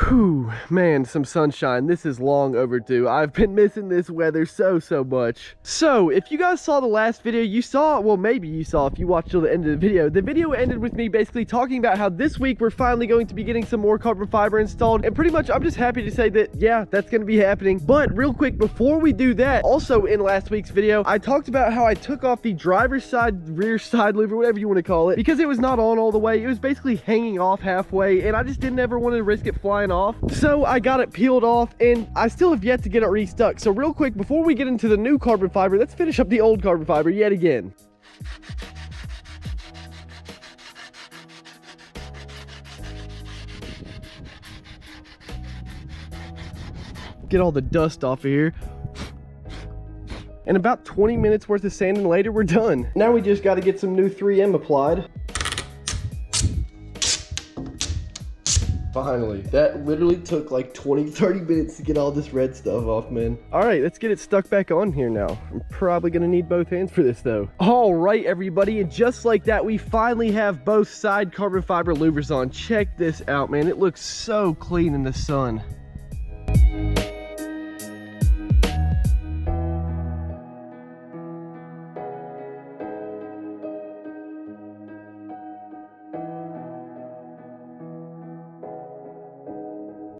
Whew, man, some sunshine. This is long overdue. I've been missing this weather so much. So, if you guys saw the last video, you saw, well, maybe you saw if you watched till the end of the video ended with me basically talking about how this week we're finally going to be getting some more carbon fiber installed. And pretty much, I'm just happy to say that, yeah, that's going to be happening. But real quick, before we do that, also in last week's video, I talked about how I took off the driver's side, rear side louver, whatever you want to call it, because it was not on all the way. It was basically hanging off halfway, and I just didn't ever want to risk it flying off. So I got it peeled off, and I still have yet to get it restuck. So real quick, before we get into the new carbon fiber, let's finish up the old carbon fiber yet again. Get all the dust off of here. And about 20 minutes worth of sanding later, we're done. Now we just got to get some new 3M applied. Finally, that literally took like 20-30 minutes to get all this red stuff off, man. All right, let's get it stuck back on here now. I'm probably gonna need both hands for this though. All right, everybody, and just like that, we finally have both side carbon fiber louvers on. Check this out, man. It looks so clean in the sun.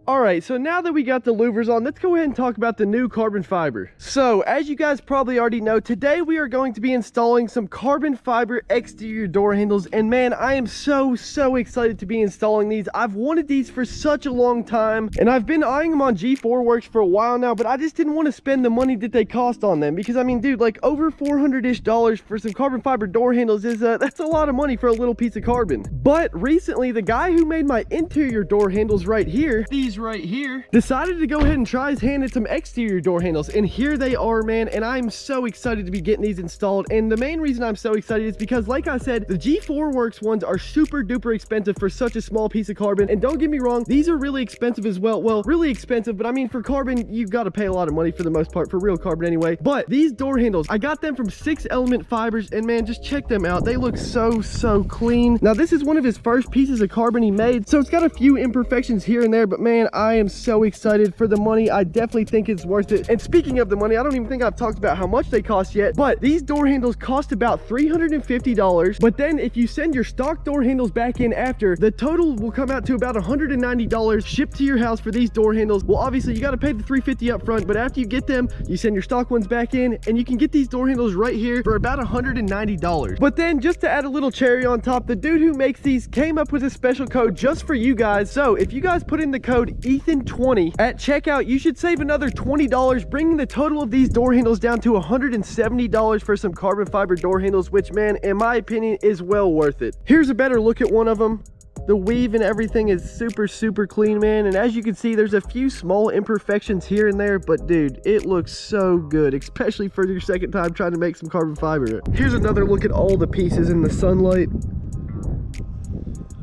Alright, so now that we got the louvers on, let's go ahead and talk about the new carbon fiber. So, as you guys probably already know, today we are going to be installing some carbon fiber exterior door handles, and man, I am so excited to be installing these. I've wanted these for such a long time, and I've been eyeing them on G4 Works for a while now, but I just didn't want to spend the money that they cost on them, because I mean, dude, like over $400-ish for some carbon fiber door handles is, that's a lot of money for a little piece of carbon. But recently, the guy who made my interior door handles right here, these right here, decided to go ahead and try his hand at some exterior door handles, and here they are, man. And I'm so excited to be getting these installed. And the main reason I'm so excited is because, like I said, the G4 Works ones are super duper expensive for such a small piece of carbon. And don't get me wrong, these are really expensive as well. Well, really expensive, but I mean, for carbon, you've got to pay a lot of money for the most part, for real carbon anyway. But these door handles, I got them from 6 Element Fibers, and man, just check them out. They look so clean. Now, this is one of his first pieces of carbon he made, so it's got a few imperfections here and there, but man, I am so excited for the money. I definitely think it's worth it. And speaking of the money, I don't even think I've talked about how much they cost yet, but these door handles cost about $350. But then if you send your stock door handles back in after, the total will come out to about $190 shipped to your house for these door handles. Well, obviously you got to pay the $350 up front, but after you get them, you send your stock ones back in, and you can get these door handles right here for about $190. But then, just to add a little cherry on top, the dude who makes these came up with a special code just for you guys. So if you guys put in the code Ethan20 at checkout, you should save another $20, bringing the total of these door handles down to $170 for some carbon fiber door handles, which, man, in my opinion, is well worth it. Here's a better look at one of them. The weave and everything is super clean, man. And as you can see, there's a few small imperfections here and there, but dude, it looks so good, especially for your second time trying to make some carbon fiber. Here's another look at all the pieces in the sunlight.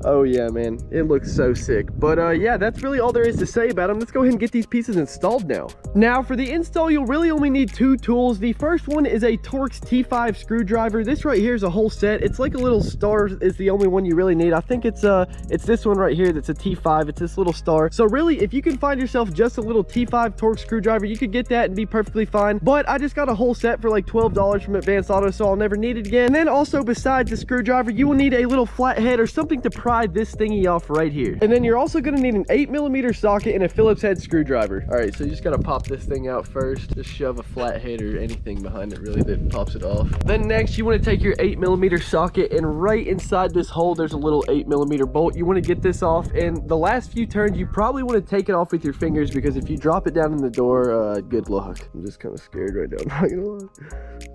Oh yeah, man, it looks so sick. But yeah, that's really all there is to say about them. Let's go ahead and get these pieces installed now. Now for the install, you'll really only need 2 tools. The first one is a Torx T5 screwdriver. This right here is a whole set. It's like a little star is the only one you really need. I think it's this one right here that's a T5. It's this little star. So really, if you can find yourself just a little T5 Torx screwdriver, you could get that and be perfectly fine. But I just got a whole set for like $12 from Advanced Auto, so I'll never need it again. And then also, besides the screwdriver, you will need a little flathead or something to pry this thingy off right here. And then you're also going to need an 8mm socket and a Phillips head screwdriver. All right, so you just got to pop this thing out first. Just shove a flathead or anything behind it really that pops it off. Then next, you want to take your 8mm socket, and right inside this hole there's a little 8mm bolt. You want to get this off, and the last few turns you probably want to take it off with your fingers, because if you drop it down in the door, good luck. I'm just kind of scared right now, I'm not gonna lie.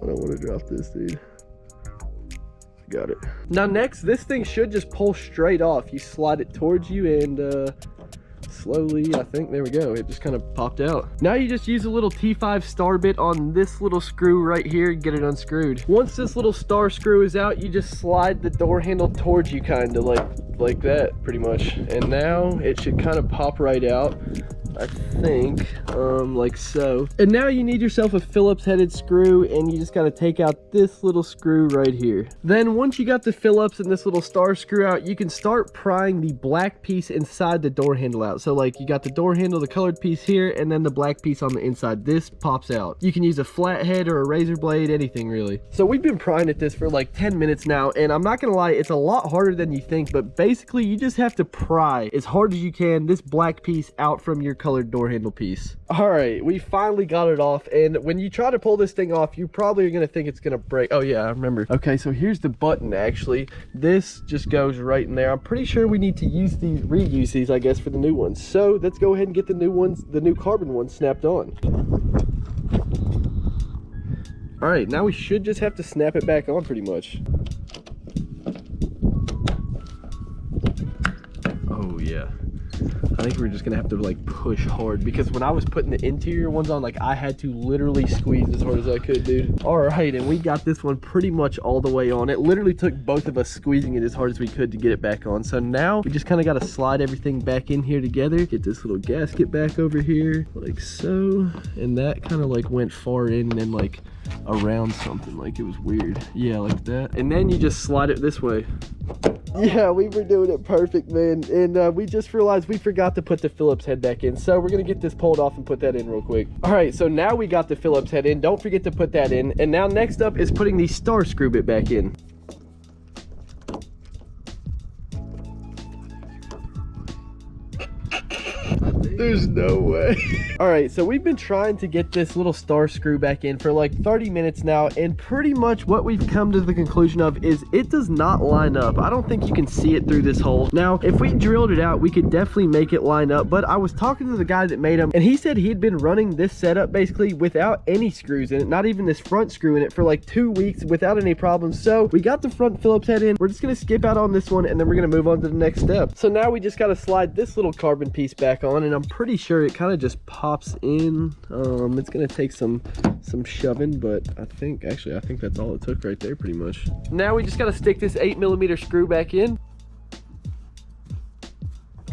I don't want to drop this, dude. Got it. Now next, this thing should just pull straight off. You slide it towards you, and slowly, I think, there we go, it just kind of popped out. Now you just use a little T5 star bit on this little screw right here and get it unscrewed. Once this little star screw is out, you just slide the door handle towards you, kind of like that, pretty much. And now it should kind of pop right out. I think, like so. And now you need yourself a Phillips headed screw, and you just gotta take out this little screw right here. Then once you got the Phillips and this little star screw out, you can start prying the black piece inside the door handle out. So like you got the door handle, the colored piece here, and then the black piece on the inside. This pops out. You can use a flathead or a razor blade, anything really. So we've been prying at this for like 10 minutes now, and I'm not gonna lie, it's a lot harder than you think, but basically you just have to pry as hard as you can this black piece out from your colored door handle piece. All right, we finally got it off, and when you try to pull this thing off, you probably are gonna think it's gonna break. Oh yeah, I remember. Okay, so here's the button actually. This just goes right in there. I'm pretty sure we need to use these, reuse these, I guess, for the new ones. So let's go ahead and get the new ones, the new carbon ones snapped on. All right, now we should just have to snap it back on pretty much. Oh yeah. I think we're just gonna have to like push hard, because when I was putting the interior ones on, like I had to literally squeeze as hard as I could, dude. All right, and we got this one pretty much all the way on. It literally took both of us squeezing it as hard as we could to get it back on. So now we just kind of got to slide everything back in here together, get this little gasket back over here like so, and that kind of like went far in and then like around something, like it was weird. Yeah, like that. And then you just slide it this way. Yeah, we were doing it perfect, man. And we just realized we forgot to put the Phillips head back in. So we're going to get this pulled off and put that in real quick. All right, so now we got the Phillips head in. Don't forget to put that in. And now next up is putting the star screw bit back in. There's no way. All right, so we've been trying to get this little star screw back in for like 30 minutes now, and pretty much what we've come to the conclusion of is it does not line up. I don't think you can see it through this hole. Now, if we drilled it out, we could definitely make it line up, but I was talking to the guy that made them, and he said he'd been running this setup basically without any screws in it, not even this front screw in it, for like 2 weeks without any problems. So we got the front Phillips head in. We're just gonna skip out on this one, and then we're gonna move on to the next step. So now we just gotta slide this little carbon piece back on, and I'm pretty sure it kind of just pops in. It's gonna take some shoving, but I think that's all it took right there pretty much. Now we just gotta stick this 8mm screw back in,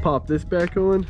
pop this back on.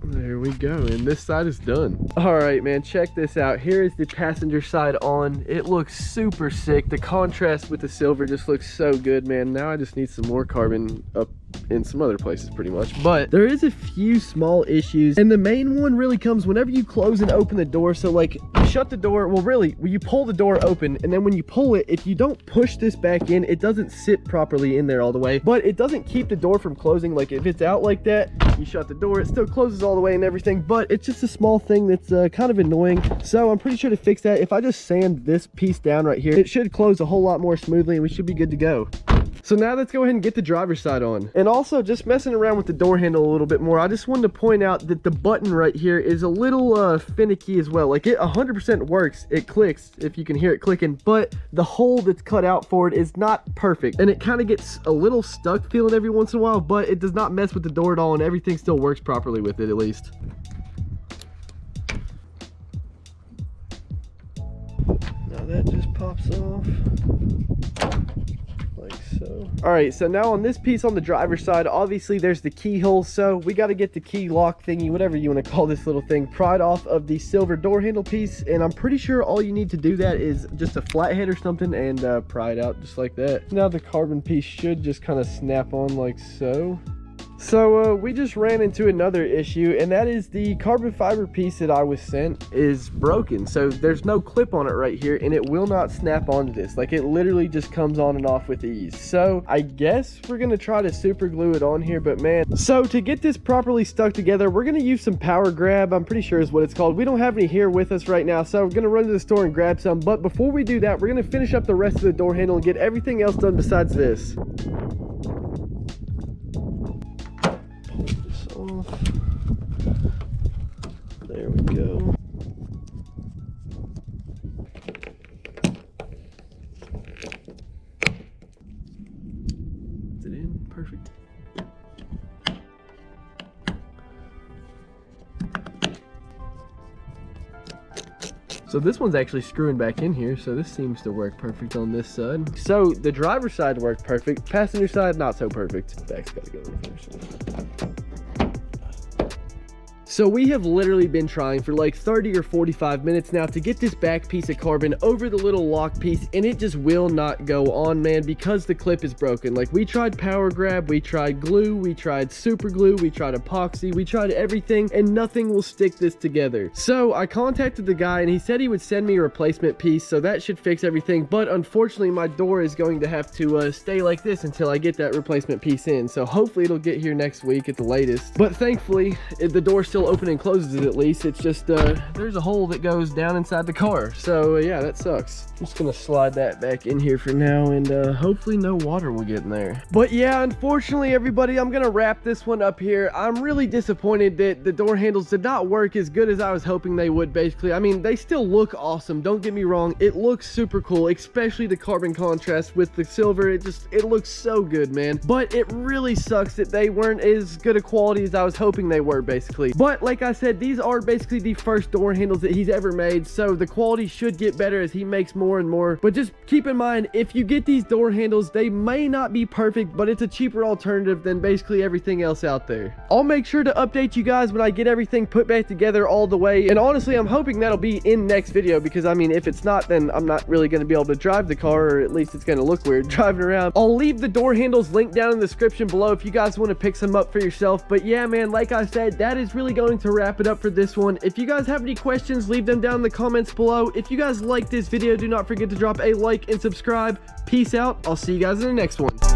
There we go, and this side is done. All right, man, check this out. Here is the passenger side on. It looks super sick. The contrast with the silver just looks so good, man. Now I just need some more carbon up in some other places pretty much, but there is a few small issues, and the main one really comes whenever you close and open the door. So like you shut the door, well really when you pull the door open, and then when you pull it, if you don't push this back in, it doesn't sit properly in there all the way, but it doesn't keep the door from closing. Like if it's out like that, you shut the door, it still closes all the way and everything, but it's just a small thing that's kind of annoying. So I'm pretty sure to fix that, if I just sand this piece down right here, it should close a whole lot more smoothly, and we should be good to go. So now let's go ahead and get the driver's side on. And also just messing around with the door handle a little bit more, I just wanted to point out that the button right here is a little finicky as well. Like it 100% works, it clicks if you can hear it clicking, but the hole that's cut out for it is not perfect, and it kind of gets a little stuck feeling every once in a while, but it does not mess with the door at all, and everything still works properly with it, at least. Now that just pops off. So. All right, so now on this piece on the driver's side, obviously there's the keyhole, so we got to get the key lock thingy, whatever you want to call this little thing, pried off of the silver door handle piece, and I'm pretty sure all you need to do that is just a flathead or something and pry it out just like that. Now the carbon piece should just kind of snap on like so. So we just ran into another issue, and that is the carbon fiber piece that I was sent is broken. So there's no clip on it right here, and it will not snap onto this. Like it literally just comes on and off with ease. So I guess we're gonna try to super glue it on here, but man, so to get this properly stuck together, we're gonna use some power grab. I'm pretty sure is what it's called. We don't have any here with us right now, so we're gonna run to the store and grab some. But before we do that, we're gonna finish up the rest of the door handle and get everything else done besides this. Off. There we go. Is it in? Perfect. So this one's actually screwing back in here, so this seems to work perfect on this side. So the driver's side worked perfect, passenger side not so perfect. Back's gotta go in first. So we have literally been trying for like 30 or 45 minutes now to get this back piece of carbon over the little lock piece, and it just will not go on, man, because the clip is broken. Like, we tried power grab, we tried glue, we tried super glue, we tried epoxy, we tried everything, and nothing will stick this together. So I contacted the guy and he said he would send me a replacement piece, so that should fix everything. But unfortunately my door is going to have to stay like this until I get that replacement piece in. So hopefully it'll get here next week at the latest. But thankfully the door still opens and closes at least. It's just there's a hole that goes down inside the car. So yeah, that sucks. I'm just gonna slide that back in here for now, and hopefully no water will get in there. But yeah, unfortunately everybody, I'm gonna wrap this one up here. I'm really disappointed that the door handles did not work as good as I was hoping they would. Basically, I mean, they still look awesome, don't get me wrong. It looks super cool, especially the carbon contrast with the silver. It looks so good, man. But it really sucks that they weren't as good a quality as I was hoping they were, basically. But like I said, these are basically the first door handles that he's ever made, so the quality should get better as he makes more and more. But just keep in mind, if you get these door handles, they may not be perfect, but it's a cheaper alternative than basically everything else out there. I'll make sure to update you guys when I get everything put back together all the way, and honestly I'm hoping that'll be in next video, because I mean, if it's not, then I'm not really going to be able to drive the car, or at least it's going to look weird driving around. I'll leave the door handles linked down in the description below if you guys want to pick some up for yourself. But yeah, man, like I said, that is really going to wrap it up for this one. If you guys have any questions, leave them down in the comments below. If you guys like this video, do not forget to drop a like and subscribe. Peace out. I'll see you guys in the next one.